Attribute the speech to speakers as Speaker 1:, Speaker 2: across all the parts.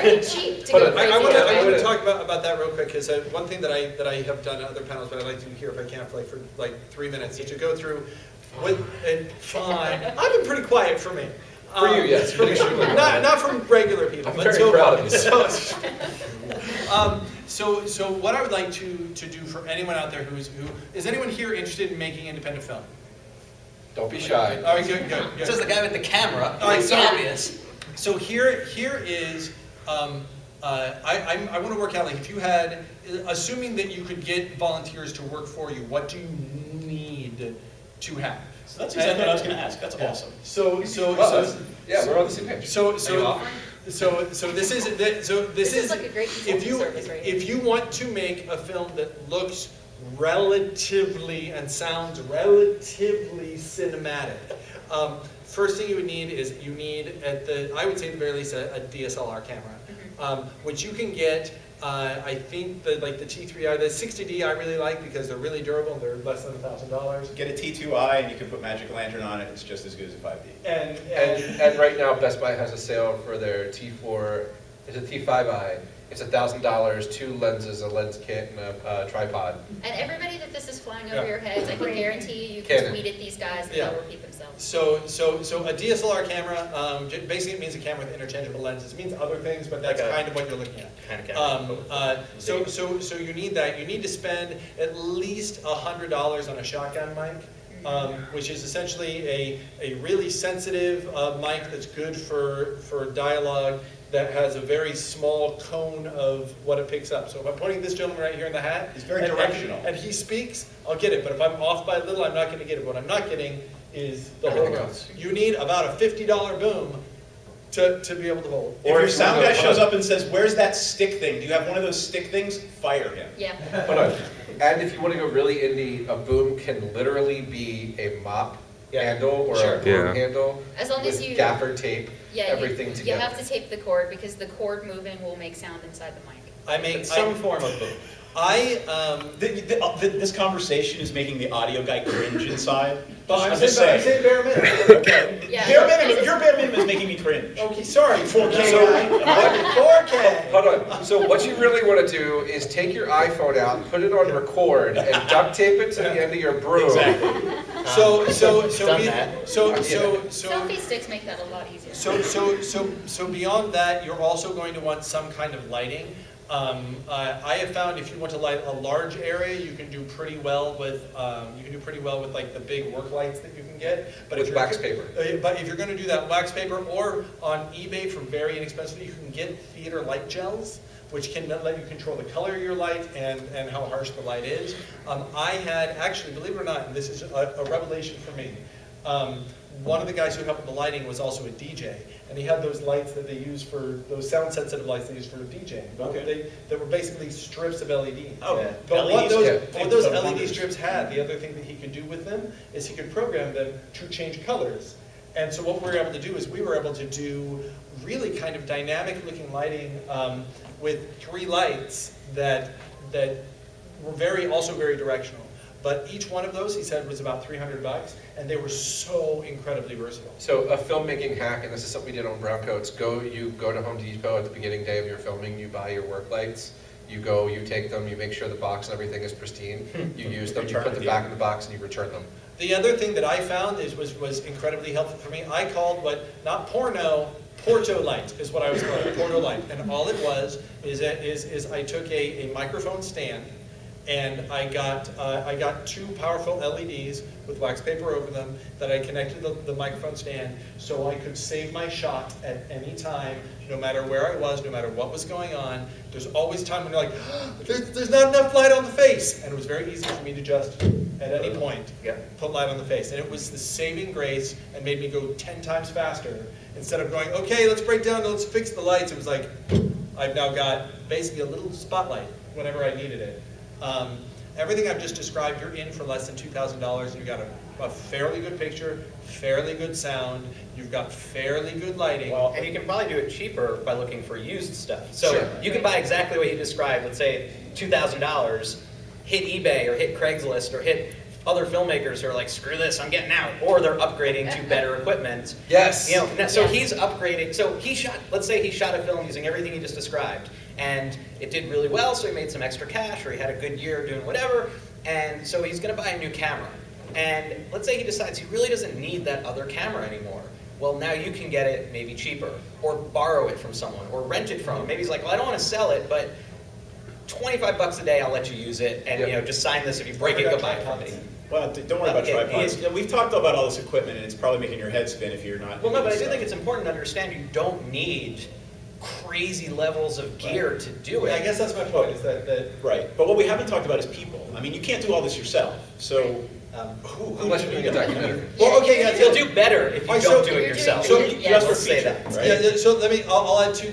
Speaker 1: very cheap to go crazy.
Speaker 2: I want to talk about that real quick, because one thing that I have done at other panels, but I'd like to do here if I can for 3 minutes, is to go through fine. I've been pretty quiet for me.
Speaker 3: For you, yes.
Speaker 2: Not from regular people.
Speaker 3: I'm very proud of you.
Speaker 2: So what I would like to do for anyone out there who is anyone here interested in making independent film?
Speaker 3: Don't be shy.
Speaker 2: All right, good.
Speaker 4: This is the guy with the camera.
Speaker 2: All right,
Speaker 4: It's obvious.
Speaker 2: So here is, I want to work out, like, if you had, assuming that you could get volunteers to work for you, what do you need to have?
Speaker 5: So that's exactly what I was going to ask. That's awesome.
Speaker 2: So
Speaker 3: we're on the same page.
Speaker 2: So this is
Speaker 1: like a great consulting service right here.
Speaker 2: if you want to make a film that looks relatively and sounds relatively cinematic, first thing you would need is I would say at the very least a DSLR camera, which you can get. I think the T3i, the 60D I really like because they're really durable. They're less than $1,000.
Speaker 6: Get a T2i and you can put Magic Lantern on it. It's just as good as a 5D.
Speaker 3: And right now Best Buy has a sale for their T4. It's a T5i. It's $1,000, 2 lenses, a lens kit, and a tripod.
Speaker 1: And everybody that this is flying over your heads, I can guarantee you
Speaker 3: Canon.
Speaker 1: can tweet at these guys and they'll repeat themselves.
Speaker 2: So a DSLR camera, basically it means a camera with interchangeable lenses. It means other things, but that's kind of what you're looking at. So you need that. You need to spend at least $100 on a shotgun mic, which is essentially a really sensitive mic that's good for dialogue, that has a very small cone of what it picks up. So if I'm pointing at this gentleman right here in the hat,
Speaker 6: it's very directional.
Speaker 2: And he speaks, I'll get it. But if I'm off by a little, I'm not going to get it. What I'm not getting is the whole room. You need about a $50 boom to be able to hold.
Speaker 6: If your sound guy shows up and says, "Where's that stick thing? Do you have one of those stick things?" Fire him.
Speaker 1: Yeah.
Speaker 3: Hold on. And if you want to go really indie, a boom can literally be a mop handle or a broom handle
Speaker 1: As long as you
Speaker 3: gaffer tape. Everything together.
Speaker 1: You have to tape the cord because the cord moving will make sound inside the mic.
Speaker 2: I make
Speaker 5: some form of boom. This conversation is making the audio guy cringe inside.
Speaker 2: I'm saying bare minimum.
Speaker 5: Okay.
Speaker 1: Yeah.
Speaker 5: Your bare minimum is making me cringe.
Speaker 2: Okay, sorry, 4K.
Speaker 3: So,
Speaker 2: 4K.
Speaker 3: Hold on. So what you really want to do is take your iPhone out, put it on record, and duct tape it to the end of your broom.
Speaker 5: Exactly.
Speaker 1: Selfie sticks make that a lot easier.
Speaker 2: So beyond that, you're also going to want some kind of lighting. I have found if you want to light a large area, you can do pretty well with like the big work lights that you can get. But
Speaker 3: with wax paper.
Speaker 2: But if you're going to do that, wax paper, or on eBay for very inexpensively, you can get theater light gels, which can let you control the color of your light and how harsh the light is. I had actually, believe it or not, and this is a revelation for me. One of the guys who helped with the lighting was also a DJ, and he had those lights that they use for those sound-sensitive lights they use for DJing. That were basically strips of LEDs. But what those LED strips had, the other thing that he could do with them is he could program them to change colors. And so what we were able to do is we were able to do really kind of dynamic-looking lighting with 3 lights that were also very directional. But each one of those, he said, was about $300, and they were so incredibly versatile.
Speaker 3: So a filmmaking hack, and this is something we did on Brown Coats, you go to Home Depot at the beginning day of your filming, you buy your work lights, you take them, you make sure the box and everything is pristine, you use them, you put them back in the box, and you return them.
Speaker 2: The other thing that I found was incredibly helpful for me, I called not porno, Porto light is what I was calling, Porto light. And all it was is I took a microphone stand, and I got 2 powerful LEDs with wax paper over them that I connected the microphone stand so I could save my shot at any time, no matter where I was, no matter what was going on. There's always time when you're like, there's not enough light on the face. And it was very easy for me to just, at any point, put light on the face. And it was the saving grace and made me go 10 times faster. Instead of going, okay, let's break down, let's fix the lights. It was like, I've now got basically a little spotlight whenever I needed it. Everything I've just described, you're in for less than $2,000. You've got a fairly good picture, fairly good sound, you've got fairly good lighting.
Speaker 4: Well, and you can probably do it cheaper by looking for used stuff. So you can buy exactly what you described, let's say $2,000, hit eBay or hit Craigslist or hit other filmmakers are like, screw this, I'm getting out, or they're upgrading to better equipment.
Speaker 3: Yes.
Speaker 4: You know, so
Speaker 1: Yeah.
Speaker 4: he's upgrading. So he shot, let's say he shot a film using everything he just described, and it did really well, so he made some extra cash, or he had a good year doing whatever, and so he's going to buy a new camera. And let's say he decides he really doesn't need that other camera anymore. Well, now you can get it maybe cheaper, or borrow it from someone, or rent it from him. Maybe he's like, well, I don't want to sell it, but $25 a day, I'll let you use it, and you know, just sign this. If you break it, go buy it from me.
Speaker 6: Well, don't worry about
Speaker 4: Okay,
Speaker 6: tripods. We've talked about all this equipment, and it's probably making your head spin if you're not.
Speaker 4: Well, no, but I do
Speaker 6: so.
Speaker 4: think it's important to understand you don't need crazy levels of gear to do it.
Speaker 2: Yeah, I guess that's my point, is that
Speaker 6: Right, but what we haven't talked about is people. I mean, you can't do all this yourself, so who
Speaker 3: Unless you're doing a documentary.
Speaker 2: well, okay, yeah,
Speaker 4: You'll do better if you
Speaker 2: Alright,
Speaker 4: don't
Speaker 2: so-
Speaker 4: do it
Speaker 1: You're
Speaker 4: yourself.
Speaker 1: doing-
Speaker 6: So
Speaker 1: Yeah.
Speaker 6: just for
Speaker 4: Let's say
Speaker 6: feature,
Speaker 4: that.
Speaker 6: right?
Speaker 2: Yeah, so I'll add two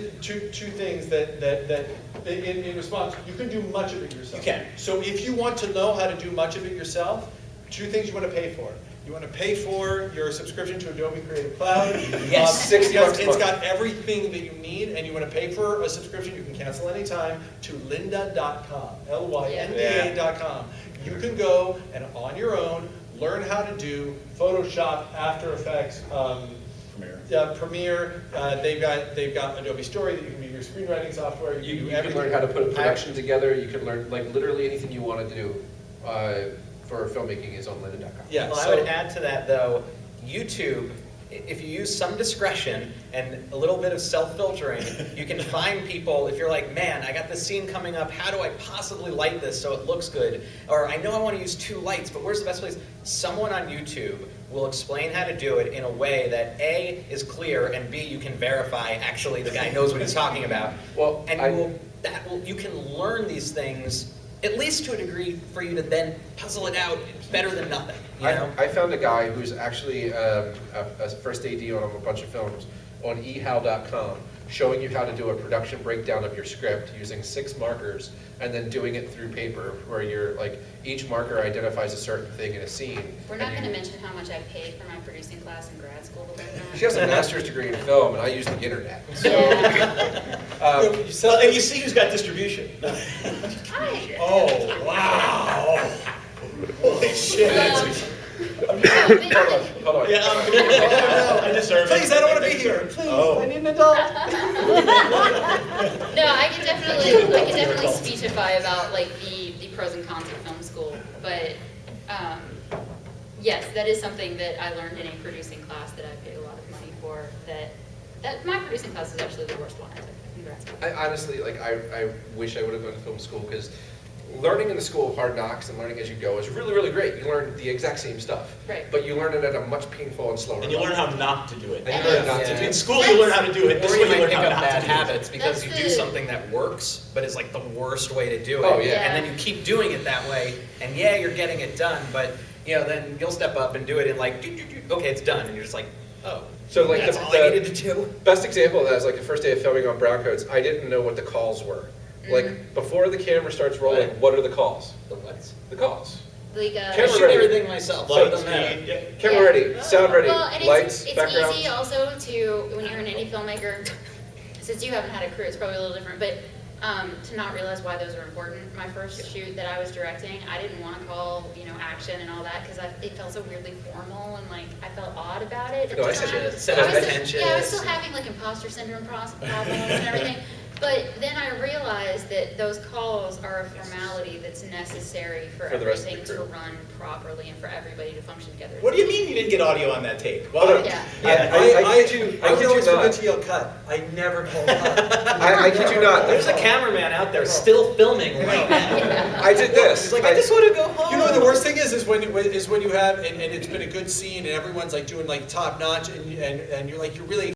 Speaker 2: things that in response, you can do much of it yourself.
Speaker 6: You can.
Speaker 2: So if you want to know how to do much of it yourself, two things you want to pay for. You want to pay for your subscription to Adobe Creative Cloud.
Speaker 4: Yes,
Speaker 3: $60
Speaker 2: because
Speaker 3: a
Speaker 2: it's
Speaker 3: month.
Speaker 2: got everything that you need, and you want to pay for a subscription you can cancel anytime to lynda.com, lynda.com. You can go and on your own learn how to do Photoshop, After Effects,
Speaker 6: Premiere.
Speaker 2: yeah, Premiere. They've got Adobe Story that you can do your screenwriting software.
Speaker 3: You
Speaker 2: do
Speaker 3: can
Speaker 2: everything.
Speaker 3: learn how to put a production together. You can learn like literally anything you want to do for filmmaking is on Lynda.com.
Speaker 2: Yeah,
Speaker 4: Well, I
Speaker 2: so
Speaker 4: would add to that though, YouTube, if you use some discretion and a little bit of self-filtering, you can find people, if you're like, man, I got this scene coming up, how do I possibly light this so it looks good? Or I know I want to use 2 lights, but where's the best place? Someone on YouTube will explain how to do it in a way that A, is clear, and B, you can verify actually the guy knows what he's talking about.
Speaker 3: Well,
Speaker 4: And you can learn these things, at least to a degree, for you to then puzzle it out better than nothing. You know?
Speaker 3: I found a guy who's actually a first AD on a bunch of films on ehow.com showing you how to do a production breakdown of your script using 6 markers and then doing it through paper where you're like, each marker identifies a certain thing in a scene.
Speaker 1: We're not going to mention how much I paid for my producing class in grad school to learn that.
Speaker 3: She has a master's degree in film and I use the internet. So,
Speaker 1: Yeah.
Speaker 2: you sell
Speaker 6: And you see who's got distribution.
Speaker 1: I-
Speaker 2: Oh wow!
Speaker 6: Holy shit.
Speaker 3: hold on.
Speaker 6: Yeah, I deserve it.
Speaker 2: Please, I don't want to be here. Please,
Speaker 6: Oh.
Speaker 2: I need an adult.
Speaker 1: No, I can definitely speechify about like the pros and cons of film school, but yes, that is something that I learned in a producing class that I paid a lot of money for. That my producing class is actually the worst one I took in grad school.
Speaker 3: I honestly, like, I wish I would have gone to film school because learning in the school of hard knocks and learning as you go is really, really great. You learn the exact same stuff.
Speaker 1: Right.
Speaker 3: But you learn it at a much painful and slower
Speaker 6: And you learn
Speaker 3: level.
Speaker 6: how not to do it.
Speaker 3: And you learn not to
Speaker 4: Yeah.
Speaker 3: do
Speaker 6: In
Speaker 3: it.
Speaker 6: school, you learn how to do it. This
Speaker 4: Or
Speaker 6: way
Speaker 4: you
Speaker 6: you
Speaker 4: might
Speaker 6: learn
Speaker 4: pick
Speaker 6: how
Speaker 4: up
Speaker 6: not
Speaker 4: bad
Speaker 6: to do it.
Speaker 4: habits because
Speaker 1: That's
Speaker 4: you do
Speaker 1: the-
Speaker 4: something that works, but is like the worst way to do it.
Speaker 3: Oh, yeah.
Speaker 4: And then you keep doing it that way, and yeah, you're getting it done, but you know, then you'll step up and do it and like, okay, it's done, and you're just like, oh,
Speaker 3: So like
Speaker 4: that's
Speaker 3: the-
Speaker 4: all
Speaker 3: the-
Speaker 4: I needed to do.
Speaker 3: Best example of that is like the first day of filming on Brown Coats, I didn't know what the calls were. Like, before the camera starts rolling,
Speaker 4: Right.
Speaker 3: what are the calls?
Speaker 4: The lights.
Speaker 3: The calls.
Speaker 1: Like
Speaker 4: I
Speaker 3: Camera
Speaker 4: shoot
Speaker 3: ready.
Speaker 4: everything myself, so it doesn't matter.
Speaker 3: Camera
Speaker 1: Yeah.
Speaker 3: ready, sound ready,
Speaker 1: Well, and
Speaker 3: lights,
Speaker 1: it's
Speaker 3: background.
Speaker 1: easy also to, when you're an indie filmmaker, since you haven't had a crew, it's probably a little different, but to not realize why those are important. My first shoot that I was directing, I didn't want to call, action and all that, because it felt so weirdly formal, and like, I felt odd about it at
Speaker 3: No,
Speaker 1: the
Speaker 3: I see
Speaker 1: time.
Speaker 3: it.
Speaker 4: Set
Speaker 1: I
Speaker 4: up
Speaker 1: was still-
Speaker 4: pretentious.
Speaker 1: Yeah, I was still having like imposter syndrome problems and everything. But then I realized that those calls are a formality that's necessary for
Speaker 3: For the rest of the
Speaker 1: everything to
Speaker 3: crew.
Speaker 1: run properly and for everybody to function together.
Speaker 6: What do you mean you didn't get audio on that tape?
Speaker 3: Hold on.
Speaker 1: Yeah.
Speaker 3: I kid you
Speaker 2: I can always
Speaker 3: not.
Speaker 2: forget to yell cut. I never call cut.
Speaker 3: I kid you not.
Speaker 4: There's a cameraman out there still filming right now.
Speaker 3: I did this.
Speaker 4: He's like, I just want to go home.
Speaker 2: You know what the worst thing is when you have and it's been a good scene and everyone's like doing like top notch and you're like you're really